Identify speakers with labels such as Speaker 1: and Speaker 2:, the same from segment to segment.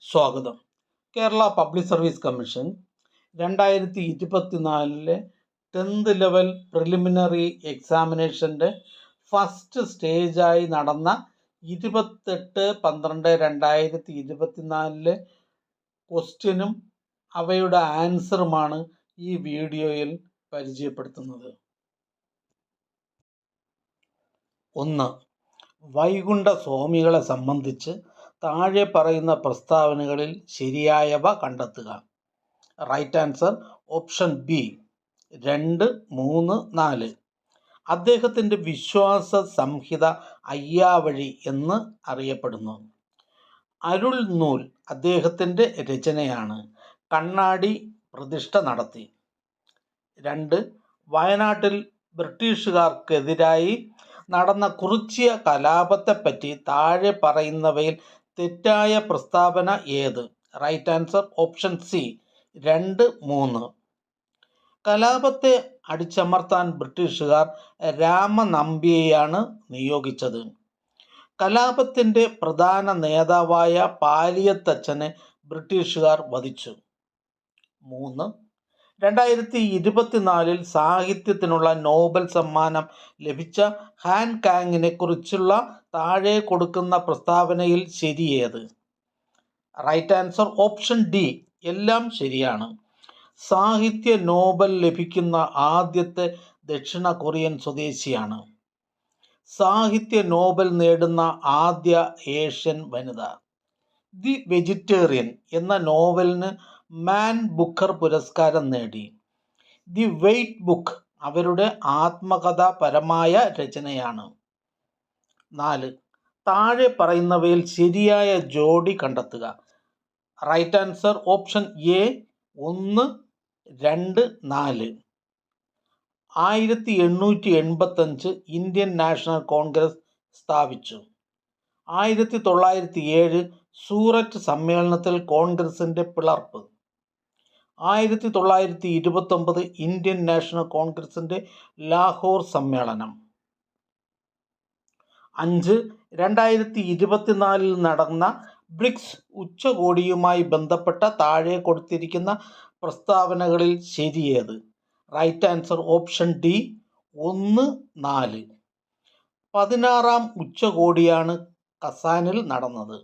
Speaker 1: സ്വാഗതം. Kerala public service commission 2024 10th level preliminary എക്സാമിനേഷൻ്റെ first സ്റ്റേജായി നടന്ന 28/12/2024 ക്വസ്റ്റ്യനും അവയുടെ ആൻസറുമാണ് ഈ വീഡിയോയിൽ പരിചയപ്പെടുത്തുന്നത്. 1. വൈകുണ്ഠ സ്വാമികളെ സംബന്ധിച്ച് താഴെ പറയുന്ന പ്രസ്താവനകളിൽ ശരിയായവ കണ്ടെത്തുക. Right answer option B 2, 3, 4. അദ്ദേഹത്തിൻ്റെ വിശ്വാസ സംഹിത അയ്യാവഴി എന്ന് അറിയപ്പെടുന്നു. അരുൾ നൂൽ അദ്ദേഹത്തിൻ്റെ രചനയാണ്. കണ്ണാടി പ്രതിഷ്ഠ നടത്തി. 2. വയനാട്ടിൽ ബ്രിട്ടീഷുകാർക്കെതിരായി നടന്ന കുറിച്യ കലാപത്തെപ്പറ്റി താഴെ പറയുന്നവയിൽ തെറ്റായ പ്രസ്താവന ഏത്? Right answer option C 2, 3. കലാപത്തെ അടിച്ചമർത്താൻ ബ്രിട്ടീഷുകാർ രാമനമ്പിയെയാണ് നിയോഗിച്ചത്. കലാപത്തിൻ്റെ പ്രധാന നേതാവായ പാലിയത്തച്ഛനെ ബ്രിട്ടീഷുകാർ വധിച്ചു. 3. 2024 സാഹിത്യത്തിനുള്ള നോബൽ സമ്മാനം ലഭിച്ച ഹാൻ കാങ്ങിനെ കുറിച്ചുള്ള താഴെ കൊടുക്കുന്ന പ്രസ്താവനയിൽ ശരിയേത്? റൈറ്റ് ആൻസർ ഓപ്ഷൻ ഡി എല്ലാം ശരിയാണ്. സാഹിത്യ നോബൽ ലഭിക്കുന്ന ആദ്യത്തെ ദക്ഷിണ കൊറിയൻ സ്വദേശിയാണ്. സാഹിത്യ നോബൽ നേടുന്ന ആദ്യ ഏഷ്യൻ വനിത. ദി വെജിറ്റേറിയൻ എന്ന നോവലിന് മാൻ ബുക്കർ പുരസ്കാരം നേടി. ദി വെയ്റ്റ് ബുക്ക് അവരുടെ ആത്മകഥാപരമായ രചനയാണ്. 4. താഴെ പറയുന്നവയിൽ ശരിയായ ജോഡി കണ്ടെത്തുക. Right answer option A 1, 2, 4. 1885 Indian National Congress സ്ഥാപിച്ചു. 1907 സൂററ്റ് സമ്മേളനത്തിൽ കോൺഗ്രസിൻ്റെ പിളർപ്പ്. 1929 ഇന്ത്യൻ നാഷണൽ കോൺഗ്രസിൻ്റെ ലാഹോർ സമ്മേളനം. 5. 2024 നടന്ന ബ്രിക്സ് ഉച്ചകോടിയുമായി ബന്ധപ്പെട്ട താഴെ കൊടുത്തിരിക്കുന്ന പ്രസ്താവനകളിൽ ശരിയേത്? Right answer option D 1, 4. 16ാം ഉച്ചകോടിയാണ് കസാനിൽ നടന്നത്.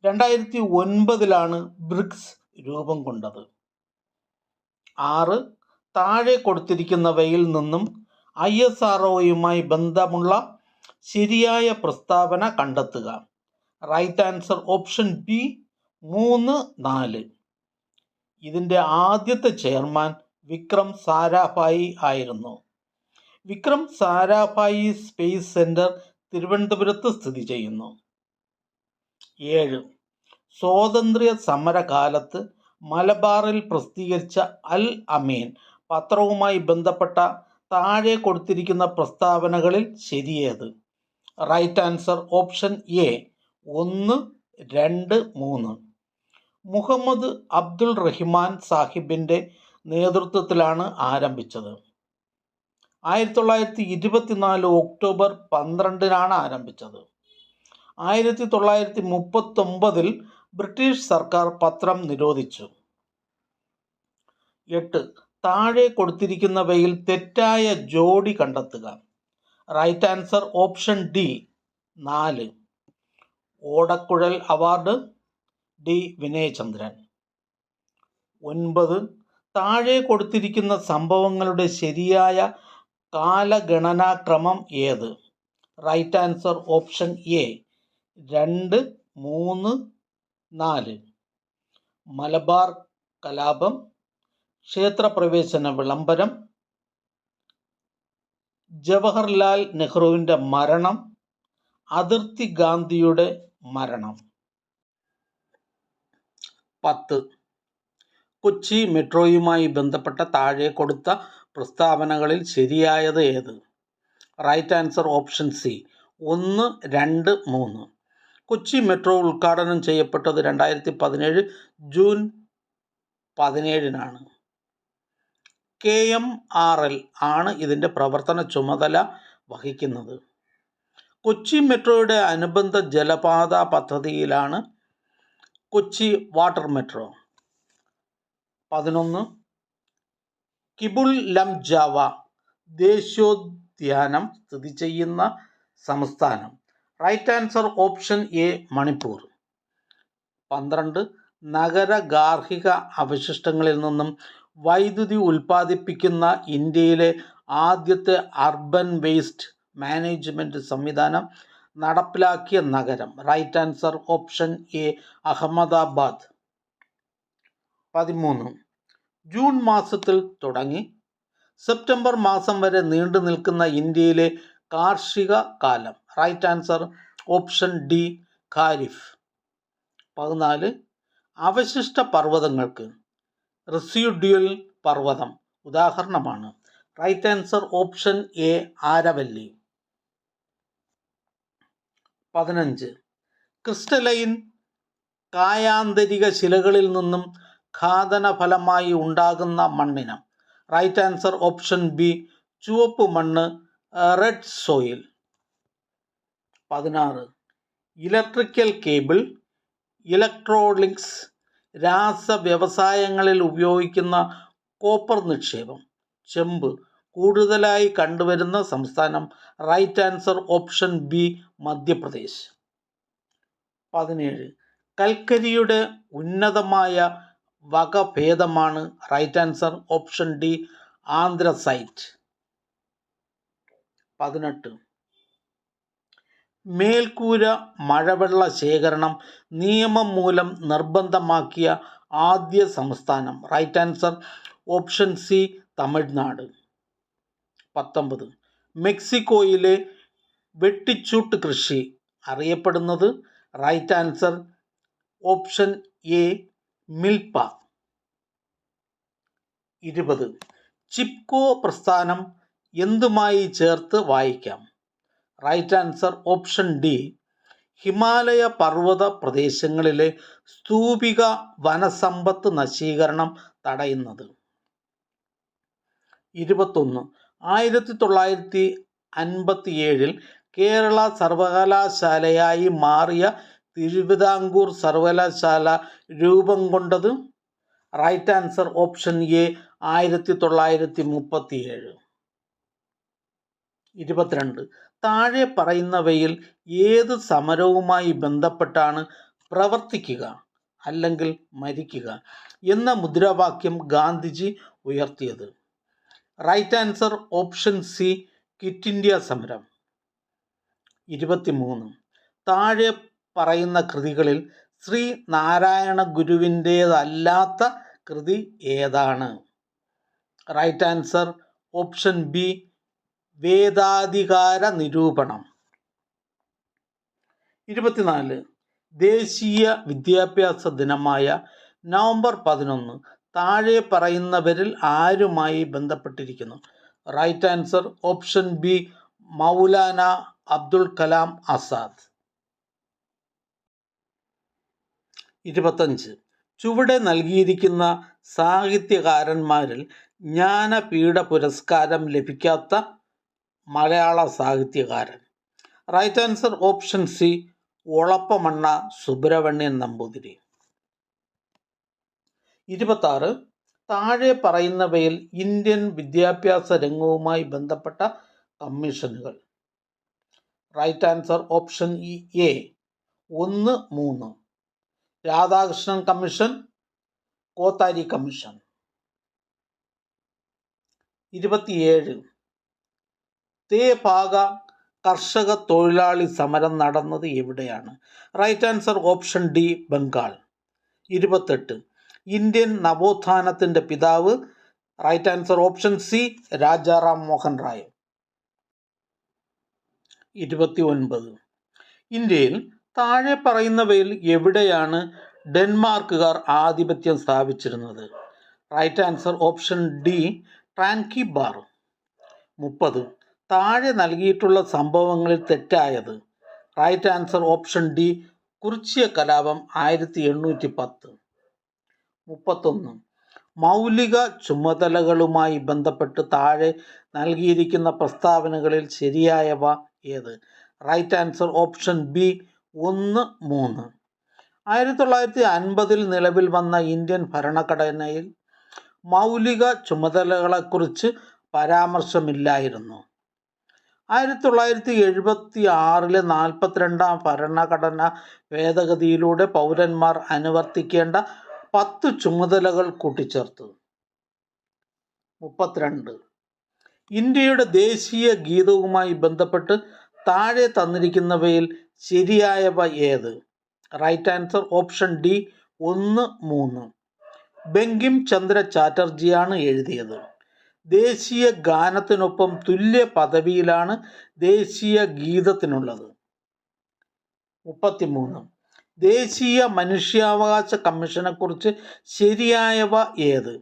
Speaker 1: 2009 ബ്രിക്സ് രൂപം കൊണ്ടത്. 6. താഴെ കൊടുത്തിരിക്കുന്നവയിൽ നിന്നും ISROയുമായി ബന്ധമുള്ള ശരിയായ പ്രസ്താവന കണ്ടെത്തുക. Right answer option B 3, 4. ഇതിൻ്റെ ആദ്യത്തെ ചെയർമാൻ വിക്രം സാരാഭായി ആയിരുന്നു. വിക്രം സാരാഭായി സ്പേസ് സെൻറ്റർ തിരുവനന്തപുരത്ത് സ്ഥിതി ചെയ്യുന്നു. 7. സ്വാതന്ത്ര്യ സമരകാലത്ത് മലബാറിൽ പ്രസിദ്ധീകരിച്ച അൽ അമീൻ പത്രവുമായി ബന്ധപ്പെട്ട താഴെ കൊടുത്തിരിക്കുന്ന പ്രസ്താവനകളിൽ ശരിയേത്? Right answer option A 1, 2, 3. Muhammad Abdul Rahiman സാഹിബിൻ്റെ നേതൃത്വത്തിലാണ് ആരംഭിച്ചത്. 1924 ഒക്ടോബർ 12 ആരംഭിച്ചത്. 1939 ബ്രിട്ടീഷ് സർക്കാർ പത്രം നിരോധിച്ചു. 8. താഴെ കൊടുത്തിരിക്കുന്നവയിൽ തെറ്റായ ജോഡി കണ്ടെത്തുക. Right answer option D 4. Odakkuzhal award D Vinayachandran. 9. താഴെ കൊടുത്തിരിക്കുന്ന സംഭവങ്ങളുടെ ശരിയായ കാലഗണനാക്രമം ഏത്? Right answer option A 2, 3, 4. Malabar കലാപം, ക്ഷേത്രപ്രവേശന വിളംബരം, ജവഹർലാൽ നെഹ്റുവിൻ്റെ മരണം, അതിർത്തി ഗാന്ധിയുടെ മരണം. 10. കൊച്ചി മെട്രോയുമായി ബന്ധപ്പെട്ട താഴെ കൊടുത്ത പ്രസ്താവനകളിൽ ശരിയായത് ഏത്? Right answer option C 1, 2, 3. Kochi metro ഉദ്ഘാടനം ചെയ്യപ്പെട്ടത് 2017 ജൂൺ 17 KMRL ആണ് ഇതിൻ്റെ പ്രവർത്തന ചുമതല വഹിക്കുന്നത്. കൊച്ചി മെട്രോയുടെ അനുബന്ധ ജലപാത പദ്ധതിയിലാണ് കൊച്ചി വാട്ടർ മെട്രോ. 11 കിബുൾ ലംജാവ ദേശീയോദ്യാനം സ്ഥിതി ചെയ്യുന്ന സംസ്ഥാനം. Right answer option A Manipur. 12 നഗര ഗാർഹിക അവശിഷ്ടങ്ങളിൽ നിന്നും വൈദ്യുതി ഉൽപ്പാദിപ്പിക്കുന്ന ഇന്ത്യയിലെ ആദ്യത്തെ അർബൻ വേസ്റ്റ് മാനേജ്മെൻറ്റ് സംവിധാനം നടപ്പിലാക്കിയ നഗരം. Right answer option A Ahmedabad. 13 June മാസത്തിൽ തുടങ്ങി സെപ്റ്റംബർ മാസം വരെ നീണ്ടു നിൽക്കുന്ന ഇന്ത്യയിലെ കാർഷിക കാലം. Right answer option D kharif. 14 അവശിഷ്ട പർവ്വതങ്ങൾക്ക് റെസിഡ്യുവൽ പർവ്വതം ഉദാഹരണമാണ്. Right answer option A Aravalli. 15 crystalline കായാന്തരിക ശിലകളിൽ നിന്നും ഘാതന ഫലമായി ഉണ്ടാകുന്ന മണ്ണിനം. റൈറ്റ് ആൻസർ ഓപ്ഷൻ ബി ചുവപ്പ് മണ്ണ്, red soil. 16 electrical cable, electronics, രാസവ്യവസായങ്ങളിൽ ഉപയോഗിക്കുന്ന കോപ്പർ നിക്ഷേപം, ചെമ്പ് കൂടുതലായി കണ്ടുവരുന്ന സംസ്ഥാനം. Right answer option B Madhya Pradesh. 17 കൽക്കരിയുടെ ഉന്നതമായ വകഭേദമാണ്. Right answer option D anthracite. 18 മേൽക്കൂര മഴവെള്ള ശേഖരണം നിയമം മൂലം നിർബന്ധമാക്കിയ ആദ്യ സംസ്ഥാനം. Right answer option C Tamil Nadu. 19 മെക്സിക്കോയിലെ വെട്ടിച്ചൂട്ട് കൃഷി അറിയപ്പെടുന്നത്. റൈറ്റ് ആൻസർ ഓപ്ഷൻ എ മിൽപ്പ. 20 ചിപ്കോ പ്രസ്ഥാനം എന്തുമായി ചേർത്ത് വായിക്കാം. Right answer option D Himalaya പർവ്വത പ്രദേശങ്ങളിലെ സ്തൂപിക വനസമ്പത്ത് നശീകരണം തടയുന്നത്. 21 1957 കേരള സർവകലാശാലയായി മാറിയ തിരുവിതാംകൂർ സർവകലാശാല രൂപം കൊണ്ടത്. Right answer option A 1937. 22 താഴെ പറയുന്നവയിൽ ഏത് സമരവുമായി ബന്ധപ്പെട്ടാണ് പ്രവർത്തിക്കുക അല്ലെങ്കിൽ മരിക്കുക എന്ന മുദ്രാവാക്യം ഗാന്ധിജി ഉയർത്തിയത്. Right answer option C quit India സമരം. 23 താഴെ പറയുന്ന കൃതികളിൽ ശ്രീ നാരായണ ഗുരുവിൻ്റേതല്ലാത്ത കൃതി ഏതാണ്. റൈറ്റ് ആൻസർ ഓപ്ഷൻ ബി വേദാധികാര നിരൂപണം. 24 ദേശീയ വിദ്യാഭ്യാസ ദിനമായ നവംബർ 11 താഴെ പറയുന്നവരിൽ ആരുമായി ബന്ധപ്പെട്ടിരിക്കുന്നു. Right answer option B Maulana Abdul Kalam Azad. 25 ചുവടെ നൽകിയിരിക്കുന്ന സാഹിത്യകാരന്മാരിൽ ജ്ഞാനപീഠ പുരസ്കാരം ലഭിക്കാത്ത മലയാള സാഹിത്യകാരൻ. Right answer option C Olappamanna Subramanian Namboothiri. 26 താഴെ പറയുന്നവയിൽ ഇന്ത്യൻ വിദ്യാഭ്യാസ രംഗവുമായി ബന്ധപ്പെട്ട കമ്മീഷനുകൾ. Right answer option A 1, 3 Radhakrishnan commission, Kothari commission. 27 Tebhaga കർഷക തൊഴിലാളി സമരം നടന്നത് എവിടെയാണ്. Right answer option D Bengal. 28 Indian നവോത്ഥാനത്തിൻ്റെ പിതാവ്. Right answer option C Rajaram Mohan Roy. 29 ഇന്ത്യയിൽ താഴെ പറയുന്നവയിൽ എവിടെയാണ് ഡെൻമാർക്കുകാർ ആധിപത്യം സ്ഥാപിച്ചിരുന്നത്. Right answer option D Tranquebar. 30 താഴെ നൽകിയിട്ടുള്ള സംഭവങ്ങളിൽ തെറ്റായത്. Right answer option D Kurichya കലാപം 1810. 31 മൗലിക ചുമതലകളുമായി ബന്ധപ്പെട്ട് താഴെ നൽകിയിരിക്കുന്ന പ്രസ്താവനകളിൽ ശരിയായവ ഏത്. റൈറ്റ് ആൻസർ ഓപ്ഷൻ ബി 1, 3 1950 നിലവിൽ വന്ന ഇന്ത്യൻ ഭരണഘടനയിൽ മൗലിക ചുമതലകളെക്കുറിച്ച് പരാമർശമില്ലായിരുന്നു. 1976 42 ഭരണഘടന ഭേദഗതിയിലൂടെ പൗരന്മാർ അനുവർത്തിക്കേണ്ട 10 ചുമതലകൾ കൂട്ടിച്ചേർത്തു. 32. ഇന്ത്യയുടെ ദേശീയ ഗീതവുമായി ബന്ധപ്പെട്ട് താഴെ തന്നിരിക്കുന്നവയിൽ ശരിയായവ ഏത്? Right answer option D 1, 3. Bankim Chandra ചാറ്റർജിയാണ് എഴുതിയത്. ദേശീയ ഗാനത്തിനൊപ്പം തുല്യ പദവിയിലാണ് ദേശീയ ഗീതത്തിനുള്ളത്. 33. ദേശീയ മനുഷ്യാവകാശ കമ്മീഷനെക്കുറിച്ച് ശരിയായവ ഏത്?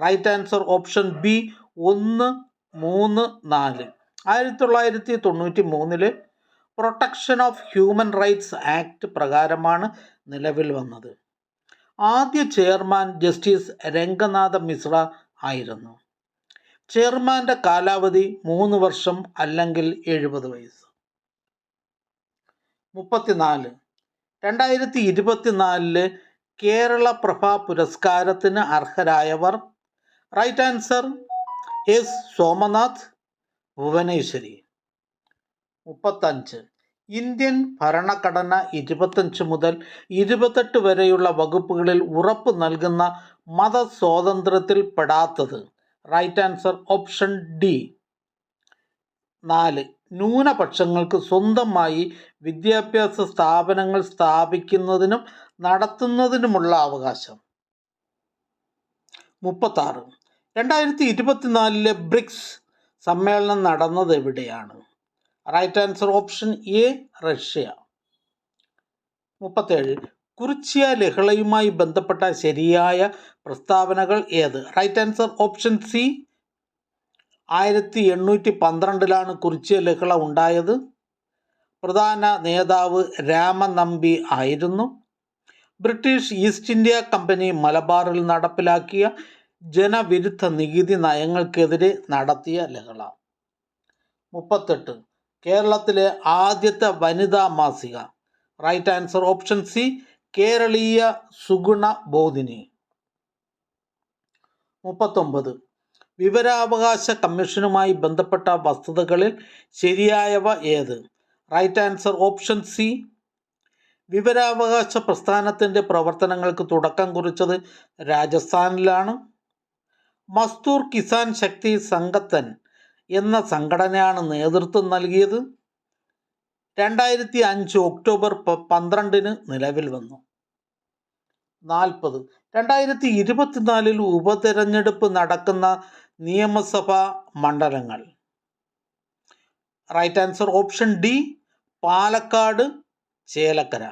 Speaker 1: Right answer option B 1, 3, 4. 1993 protection of human rights act പ്രകാരമാണ് നിലവിൽ വന്നത്. ആദ്യ ചെയർമാൻ ജസ്റ്റിസ് രംഗനാഥ മിശ്ര ആയിരുന്നു. ചെയർമാൻ്റെ കാലാവധി 3 വർഷം അല്ലെങ്കിൽ 70 വയസ്സ്. 34. 2024 കേരള പ്രഭ പുരസ്കാരത്തിന് അർഹരായവർ. Right answer S Somanath, Bhuvaneswari. 35. Indian ഭരണഘടന 25 മുതൽ 28 വരെയുള്ള വകുപ്പുകളിൽ ഉറപ്പ് നൽകുന്ന മതസ്വാതന്ത്ര്യത്തിൽ പെടാത്തത്. Right answer option D 4. ന്യൂനപക്ഷങ്ങൾക്ക് സ്വന്തമായി വിദ്യാഭ്യാസ സ്ഥാപനങ്ങൾ സ്ഥാപിക്കുന്നതിനും നടത്തുന്നതിനുമുള്ള അവകാശം. 36. 2024 ബ്രിക്സ് സമ്മേളനം നടന്നത് എവിടെയാണ്? Right answer option A Russia. 37. Kurichya ലഹളയുമായി ബന്ധപ്പെട്ട ശരിയായ പ്രസ്താവനകൾ ഏത്? Right answer option C 1812 Kurichya ലഹള ഉണ്ടായത്. പ്രധാന നേതാവ് രാമനമ്പി ആയിരുന്നു. ബ്രിട്ടീഷ് ഈസ്റ്റ് ഇന്ത്യ കമ്പനി മലബാറിൽ നടപ്പിലാക്കിയ ജനവിരുദ്ധ നികുതി നയങ്ങൾക്കെതിരെ നടത്തിയ ലഹള. 38. കേരളത്തിലെ ആദ്യത്തെ വനിതാ മാസിക. റൈറ്റ് ആൻസർ ഓപ്ഷൻ സി കേരളീയ സുഗുണ ബോധിനി. 39. വിവരാവകാശ കമ്മീഷനുമായി ബന്ധപ്പെട്ട വസ്തുതകളിൽ ശരിയായവ ഏത്? Right answer option C. വിവരാവകാശ പ്രസ്ഥാനത്തിൻ്റെ പ്രവർത്തനങ്ങൾക്ക് തുടക്കം കുറിച്ചത് രാജസ്ഥാനിലാണ്. മസ്ദൂർ കിസാൻ ശക്തി സംഗത്തൻ എന്ന സംഘടനയാണ് നേതൃത്വം നൽകിയത്. 2005 ഒക്ടോബർ 12 നിലവിൽ വന്നു. 40. 2024 ഉപതെരഞ്ഞെടുപ്പ് നടക്കുന്ന നിയമസഭാ മണ്ഡലങ്ങൾ. Right answer option D Palakkad, Chelakkara.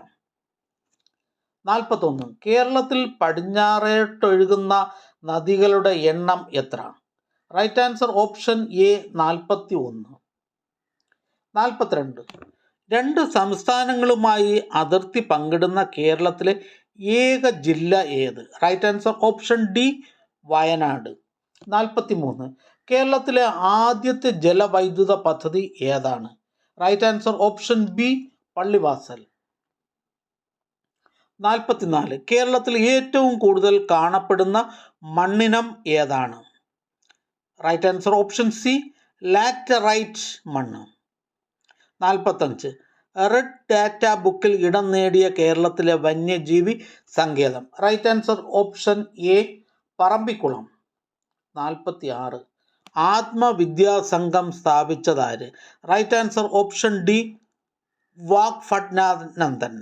Speaker 1: 41. കേരളത്തിൽ പടിഞ്ഞാറോട്ടൊഴുകുന്ന നദികളുടെ എണ്ണം എത്ര? Right answer option A 41. 42. 2 സംസ്ഥാനങ്ങളുമായി അതിർത്തി പങ്കിടുന്ന കേരളത്തിലെ ഏക ജില്ല ഏത്? Right answer option D Wayanad. 43. കേരളത്തിലെ ആദ്യത്തെ ജലവൈദ്യുത പദ്ധതി ഏതാണ്? Right answer option B Pallivasal. 44. കേരളത്തിൽ ഏറ്റവും കൂടുതൽ കാണപ്പെടുന്ന മണ്ണിനം ഏതാണ്? Right answer option C laterite മണ്ണ്. 45. റെഡ് ഡാറ്റ ബുക്കിൽ ഇടം നേടിയ കേരളത്തിലെ വന്യജീവി സങ്കേതം. Right answer option A Parambikulam. 46. Atmavidya Sangham സ്ഥാപിച്ചതാര്? Right answer option D Vagbhatanandan.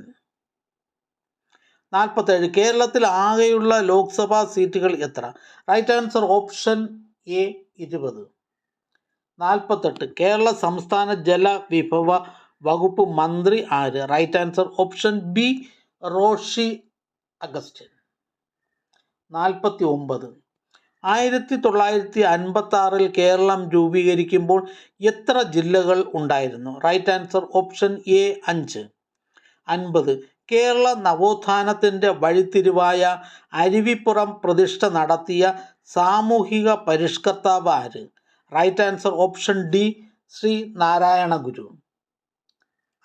Speaker 1: 47. കേരളത്തിൽ ആകെയുള്ള ലോക്സഭാ സീറ്റുകൾ എത്ര? Right answer option A 20. 48. Kerala സംസ്ഥാന ജലവിഭവ വകുപ്പ് മന്ത്രി ആര്? Right answer option B Roshi Augustine. 49. 1956 Keralam രൂപീകരിക്കുമ്പോൾ എത്ര ജില്ലകൾ ഉണ്ടായിരുന്നു? Right answer option A 5. 50. കേരള നവോത്ഥാനത്തിൻ്റെ വഴിത്തിരിവായ അരുവിപ്പുറം പ്രതിഷ്ഠ നടത്തിയ സാമൂഹിക പരിഷ്കർത്താവ് ആര്? Right answer option D Sree Narayana ഗുരു.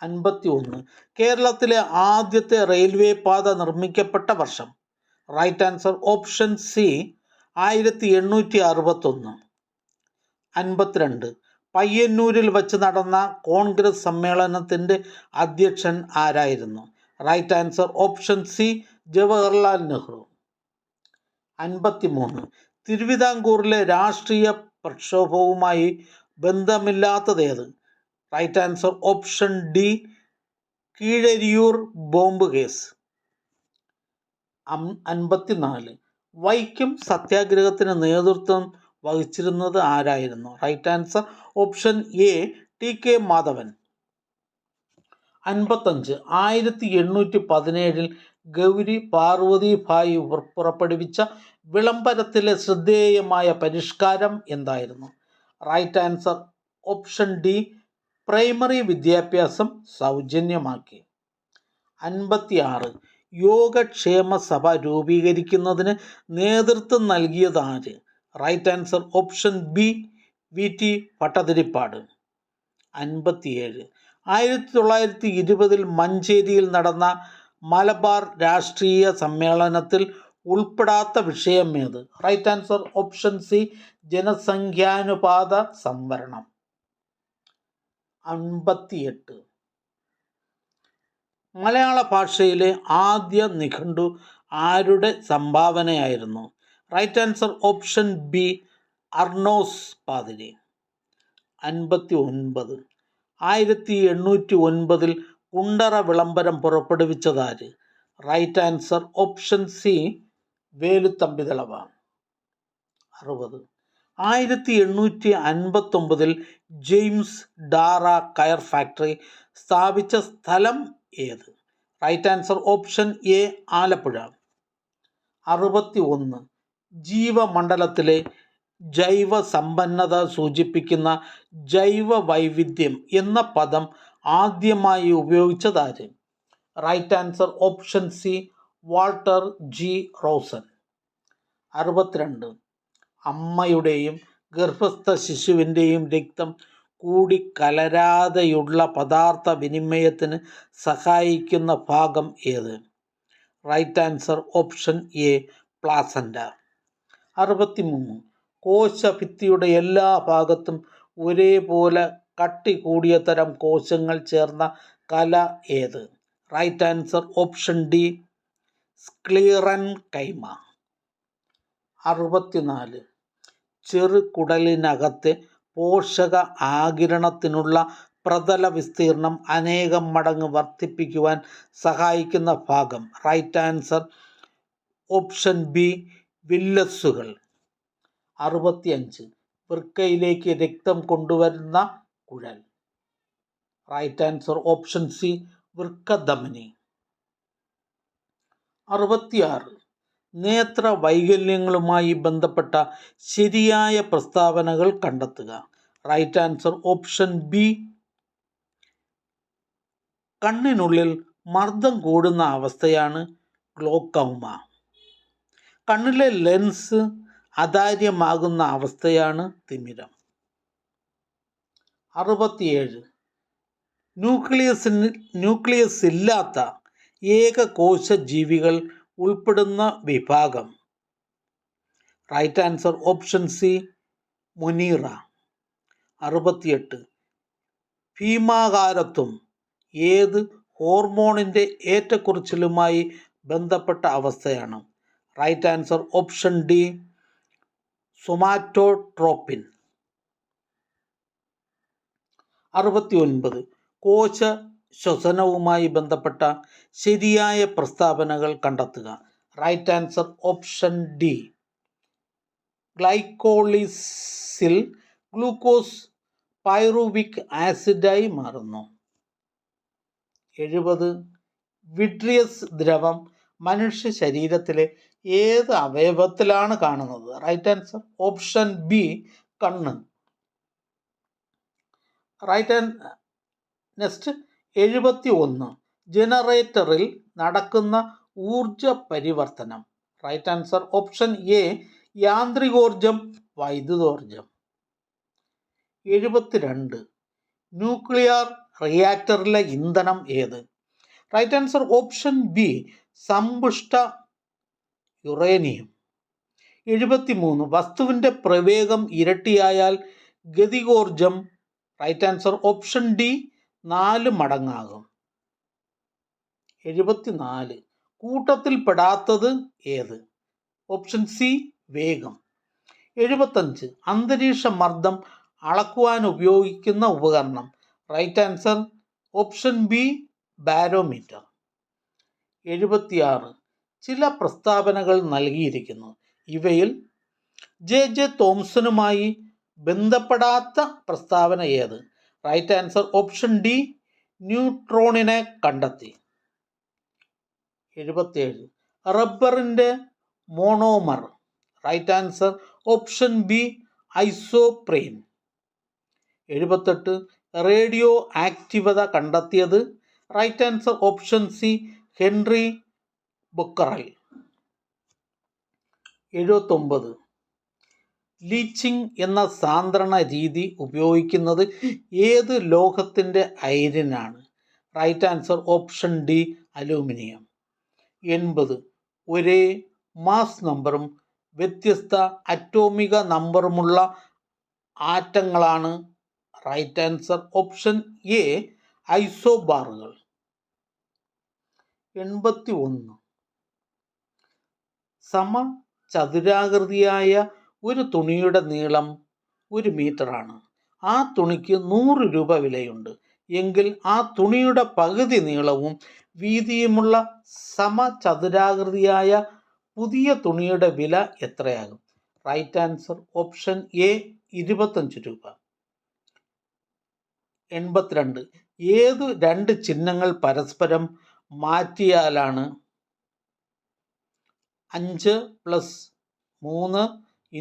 Speaker 1: 51. കേരളത്തിലെ ആദ്യത്തെ റെയിൽവേ പാത നിർമ്മിക്കപ്പെട്ട വർഷം. Right answer option C 1861. 52. പയ്യന്നൂരിൽ വച്ച് നടന്ന കോൺഗ്രസ് സമ്മേളനത്തിൻ്റെ അധ്യക്ഷൻ ആരായിരുന്നു? Right answer option C Jawaharlal Nehru. 53. തിരുവിതാംകൂറിലെ രാഷ്ട്രീയ പ്രക്ഷോഭവുമായി ബന്ധമില്ലാത്തതേത്? Right answer option D Keezhariyur bomb case. 54. Vaikom സത്യാഗ്രഹത്തിന് നേതൃത്വം വഹിച്ചിരുന്നത് ആരായിരുന്നു? Right answer option A T K Madhavan. 55. 1817 Gowri Parvathi Bai പുറപ്പെടുവിച്ച വിളംബരത്തിലെ ശ്രദ്ധേയമായ പരിഷ്കാരം എന്തായിരുന്നു? Right answer option D primary വിദ്യാഭ്യാസം സൗജന്യമാക്കി. 56. യോഗക്ഷേമ സഭ രൂപീകരിക്കുന്നതിന് നേതൃത്വം നൽകിയത് ആര്? Right answer option B V T Bhattathiripad. 57. 1920 മഞ്ചേരിയിൽ നടന്ന മലബാർ രാഷ്ട്രീയ സമ്മേളനത്തിൽ ഉൾപ്പെടാത്ത വിഷയം ഏത്? റൈറ്റ് ആൻസർ ഓപ്ഷൻ സി ജനസംഖ്യാനുപാത സംവരണം. 58. മലയാള ഭാഷയിലെ ആദ്യ നിഘണ്ടു ആരുടെ സംഭാവനയായിരുന്നു? Right answer option B Arnos Pathiri. 59. 1809 Kundara വിളംബരം പുറപ്പെടുവിച്ചതാര്? Right answer option C Velu Thampi Dalawa. 60. 1859 James Darragh കയർ ഫാക്ടറി സ്ഥാപിച്ച സ്ഥലം ഏത്? Right answer option A Alappuzha. 61. ജീവമണ്ഡലത്തിലെ ജൈവ സമ്പന്നത സൂചിപ്പിക്കുന്ന ജൈവ വൈവിധ്യം എന്ന പദം ആദ്യമായി ഉപയോഗിച്ചതാര്? Right answer option C Walter G Rosen. 62. അമ്മയുടെയും ഗർഭസ്ഥ ശിശുവിൻ്റെയും രക്തം കൂടിക്കലരാതെയുള്ള പദാർത്ഥ വിനിമയത്തിന് സഹായിക്കുന്ന ഭാഗം ഏത്? Right answer option A placenta. 63. കോശഭിത്തിയുടെ എല്ലാ ഭാഗത്തും ഒരേപോലെ കട്ടി കൂടിയ തരം കോശങ്ങൾ ചേർന്ന കല ഏത്? Right answer option D sclerenchyma. 64. ചെറുകുടലിനകത്തെ പോഷക ആഗിരണത്തിനുള്ള പ്രതല വിസ്തീർണം അനേകം മടങ്ങ് വർദ്ധിപ്പിക്കുവാൻ സഹായിക്കുന്ന ഭാഗം? റൈറ്റ് ആൻസർ ഓപ്ഷൻ ബി വില്ലസുകൾ. 65. വൃക്കയിലേക്ക് രക്തം കൊണ്ടുവരുന്ന കുഴൽ? റൈറ്റ് ആൻസർ ഓപ്ഷൻ സി വൃക്കധമനി. 66. നേത്ര വൈകല്യങ്ങളുമായി ബന്ധപ്പെട്ട ശരിയായ പ്രസ്താവനകൾ കണ്ടെത്തുക. റൈറ്റ് ആൻസർ ഓപ്ഷൻ ബി കണ്ണിനുള്ളിൽ മർദ്ദം കൂടുന്ന അവസ്ഥയാണ് ഗ്ലോക്കൗമ. കണ്ണിലെ ലെൻസ് അതാര്യമാകുന്ന അവസ്ഥയാണ് തിമിരം. 67. ന്യൂക്ലിയസ് ഇല്ലാത്ത ഏകകോശ ജീവികൾ ഉൾപ്പെടുന്ന വിഭാഗം? Right answer option C monera. 68. ഭീമാകാരത്വം ഏത് ഹോർമോണിൻ്റെ ഏറ്റക്കുറച്ചിലുമായി ബന്ധപ്പെട്ട അവസ്ഥയാണ്? Right answer option D somatotropin. 69. കോശ ശ്വസനവുമായി ബന്ധപ്പെട്ട ശരിയായ പ്രസ്താവനകൾ കണ്ടെത്തുക. റൈറ്റ് ആൻസർ ഓപ്ഷൻ ഡി ഗ്ലൈക്കോളിസിൽ ഗ്ലൂക്കോസ് പൈറുവിക് ആസിഡായി മാറുന്നു. 70. വിട്രിയസ് ദ്രവം മനുഷ്യ ശരീരത്തിലെ ഏത് അവയവത്തിലാണ് കാണുന്നത്? റൈറ്റ് ആൻസർ ഓപ്ഷൻ ബി കണ്ണ്. നെക്സ്റ്റ് 71. ജനറേറ്ററിൽ നടക്കുന്ന ഊർജ പരിവർത്തനം? റൈറ്റ് ആൻസർ ഓപ്ഷൻ എ യാന്ത്രികോർജം വൈദ്യുതോർജം. 72. ന്യൂക്ലിയർ റിയാക്ടറിലെ ഇന്ധനം ഏത്? റൈറ്റ് ആൻസർ ഓപ്ഷൻ ബി സമ്പുഷ്ട യുറേനിയം. 73 വസ്തുവിൻ്റെ പ്രവേഗം ഇരട്ടിയായാൽ ഗതികോർജം റൈറ്റ് ആൻസർ ഓപ്ഷൻ ഡി 4 മടങ്ങാകും. 74 കൂട്ടത്തിൽ പെടാത്തത് ഏത്? ഓപ്ഷൻ സി വേഗം. 75 അന്തരീക്ഷ മർദ്ദം അളക്കുവാൻ ഉപയോഗിക്കുന്ന ഉപകരണം right answer option B barometer. 76 ചില പ്രസ്താവനകൾ നൽകിയിരിക്കുന്നു. ഇവയിൽ ജെ തോംസണുമായി ബന്ധപ്പെടാത്ത പ്രസ്താവന ഏത്? റൈറ്റ് ആൻസർ ഓപ്ഷൻ ഡി ന്യൂട്രോണിനെ കണ്ടെത്തി. 77 റബ്ബറിൻ്റെ monomer right answer option B isoprene. 78 radio ആക്റ്റീവത കണ്ടെത്തിയത് right answer option C Henri Becquerel. 79 leaching എന്ന സാന്ദ്രണ രീതി ഉപയോഗിക്കുന്നത് ഏത് ലോഹത്തിൻ്റെ അയിരിനാണ്? Right answer option D aluminium. 80 ഒരേ മാസ് നമ്പറും വ്യത്യസ്ത അറ്റോമിക നമ്പറുമുള്ള ആറ്റങ്ങളാണ് റൈറ്റ് ആൻസർ ഓപ്ഷൻ എ ഐസോബാറുകൾ. 81 സമചതുരാകൃതിയായ ഒരു തുണിയുടെ നീളം 1 മീറ്ററാണ്. ആ തുണിക്ക് 100 രൂപ വിലയുണ്ട് എങ്കിൽ ആ തുണിയുടെ പകുതി നീളവും വീതിയുമുള്ള സമചതുരാകൃതിയായ പുതിയ തുണിയുടെ വില എത്രയാകും? റൈറ്റ് ആൻസർ ഓപ്ഷൻ എ 25 രൂപ. 82 ഏതു 2 ചിഹ്നങ്ങൾ പരസ്പരം മാറ്റിയാലാണ് 5 + 3 ×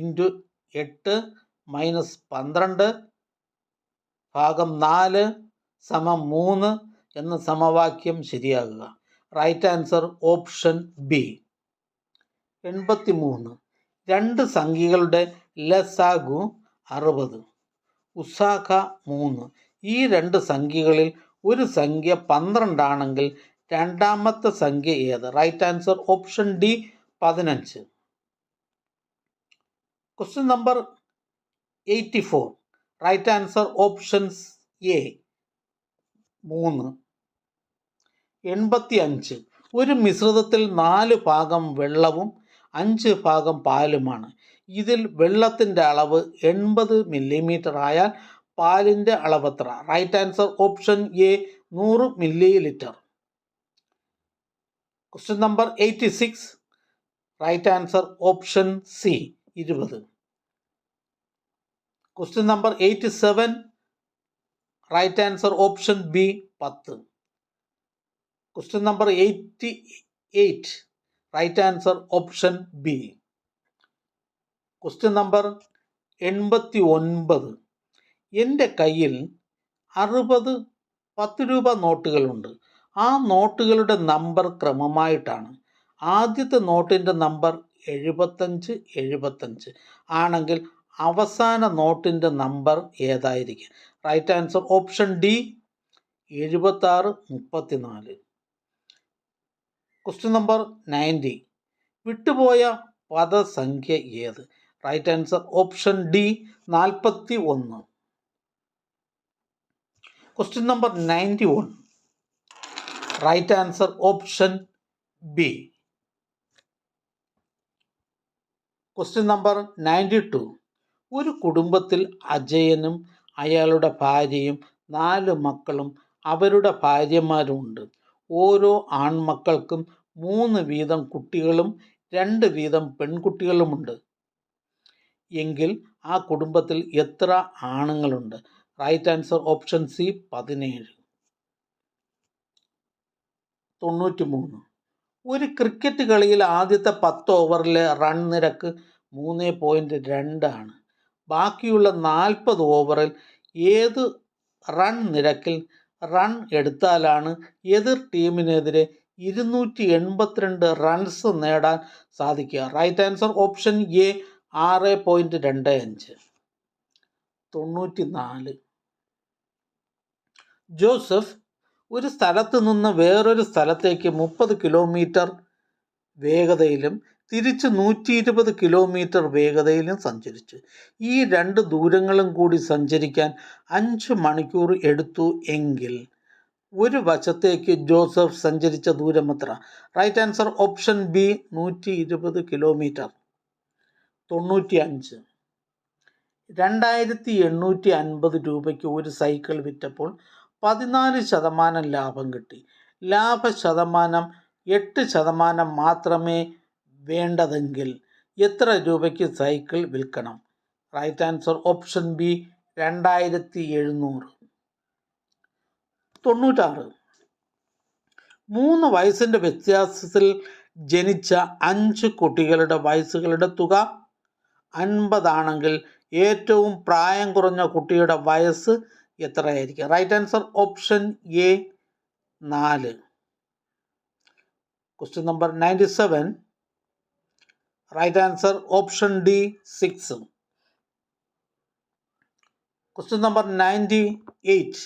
Speaker 1: 8 - 12 / 4 = 3 എന്ന സമവാക്യം ശരിയാകുക? Right answer option B. 83 2 സംഖ്യകളുടെ ലസാഗു 60. ഉസാഖ 3 ഈ 2 സംഖ്യകളിൽ ഒരു സംഖ്യ 12 ആണെങ്കിൽ രണ്ടാമത്തെ സംഖ്യ ഏത്? Right answer option D 15. Question number 84 right answer options A 3. 85 ഒരു മിശ്രിതത്തിൽ 4 ഭാഗം വെള്ളവും 5 ഭാഗം പാലുമാണ്. ഇതിൽ വെള്ളത്തിൻ്റെ അളവ് 80 മില്ലിമീറ്റർ ആയാൽ പാലിൻ്റെ അളവെത്ര? Right answer option A 100 millilitre. Question number 86 right answer option C 20. Question number 87 right answer option B 10. Question number 88 right answer option B. Question number 89 എൻ്റെ കയ്യിൽ 60 10 രൂപ നോട്ടുകളുണ്ട്. ആ നോട്ടുകളുടെ നമ്പർ ക്രമമായിട്ടാണ്. ആദ്യത്തെ നോട്ടിൻ്റെ നമ്പർ 75 ആണെങ്കിൽ അവസാന നോട്ടിൻ്റെ നമ്പർ ഏതായിരിക്കും? Right answer option D 76 34. Question number 90 വിട്ടുപോയ പദസംഖ്യ ഏത്? Right answer option D 41. Question number 91 right answer option B. Question number 92 ഒരു കുടുംബത്തിൽ അജയനും അയാളുടെ ഭാര്യയും 4 മക്കളും അവരുടെ ഭാര്യമാരും ഉണ്ട്. ഓരോ ആൺമക്കൾക്കും 3 വീതം കുട്ടികളും 2 വീതം പെൺകുട്ടികളുമുണ്ട് എങ്കിൽ ആ കുടുംബത്തിൽ എത്ര ആണുങ്ങളുണ്ട്? Right answer option C 17. 93 ഒരു ക്രിക്കറ്റ് കളിയിൽ ആദ്യത്തെ 10 ഓവറിലെ റൺ നിരക്ക് 3.2 ആണ്. ബാക്കിയുള്ള 40 ഓവറിൽ ഏത് റൺ നിരക്കിൽ റൺ എടുത്താലാണ് എതിർ ടീമിനെതിരെ 282 റൺസ് നേടാൻ സാധിക്കുക? Right answer option A 6.25. 94 Joseph ഒരു സ്ഥലത്ത് നിന്ന് വേറൊരു സ്ഥലത്തേക്ക് 30 കിലോമീറ്റർ വേഗതയിലും തിരിച്ച് 120 കിലോമീറ്റർ വേഗതയിലും സഞ്ചരിച്ചു. ഈ രണ്ട് ദൂരങ്ങളും കൂടി സഞ്ചരിക്കാൻ 5 മണിക്കൂർ എടുത്തു എങ്കിൽ ഒരു വശത്തേക്ക് ജോസഫ് സഞ്ചരിച്ച ദൂരം എത്ര? Right answer option B 120 kilometre. 95. 2850 രൂപയ്ക്ക് ഒരു സൈക്കിൾ വിറ്റപ്പോൾ 14% ലാഭം കിട്ടി. ലാഭശതമാനം 8% മാത്രമേ വേണ്ടതെങ്കിൽ എത്ര രൂപയ്ക്ക് സൈക്കിൾ വിൽക്കണം? Right answer option B 2700. 96. 3 വയസ്സിൻ്റെ വ്യത്യാസത്തിൽ ജനിച്ച 5 കുട്ടികളുടെ വയസ്സുകളുടെ തുക 50 ആണെങ്കിൽ ഏറ്റവും പ്രായം കുറഞ്ഞ കുട്ടിയുടെ വയസ്സ് എത്രയായിരിക്കും? Right answer option A 4. Question number 97. Right answer option D 6. Question number 98.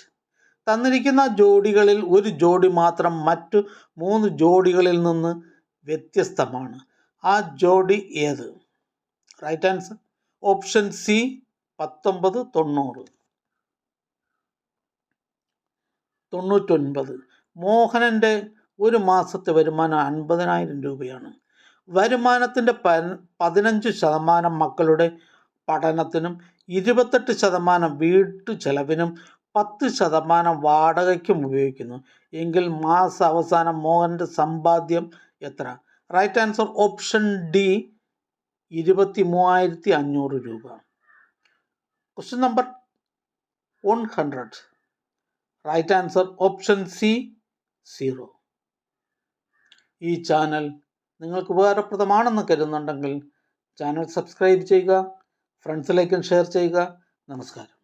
Speaker 1: തന്നിരിക്കുന്ന ജോഡികളിൽ ഒരു ജോഡി മാത്രം മറ്റു 3 ജോഡികളിൽ നിന്ന് വ്യത്യസ്തമാണ്. ആ ജോഡി ഏത്? Right answer option C 1990. 99. മോഹനൻ്റെ ഒരു മാസത്തെ വരുമാനം 50,000 രൂപയാണ്. വരുമാനത്തിൻ്റെ 15% മക്കളുടെ പഠനത്തിനും 28% വീട്ടു ചെലവിനും 10% വാടകയ്ക്കും ഉപയോഗിക്കുന്നു എങ്കിൽ മാസ അവസാനം മോഹൻ്റെ സമ്പാദ്യം എത്ര? റൈറ്റ് ആൻസർ ഓപ്ഷൻ ഡി 23,500 രൂപ. Question number 100. Right answer option C 0. ഈ ചാനൽ നിങ്ങൾക്ക് ഉപകാരപ്രദമാണെന്ന് കരുതുന്നുണ്ടെങ്കിൽ ചാനൽ സബ്സ്ക്രൈബ് ചെയ്യുക, ഫ്രണ്ട്സിലേക്കും ഷെയർ ചെയ്യുക. നമസ്കാരം.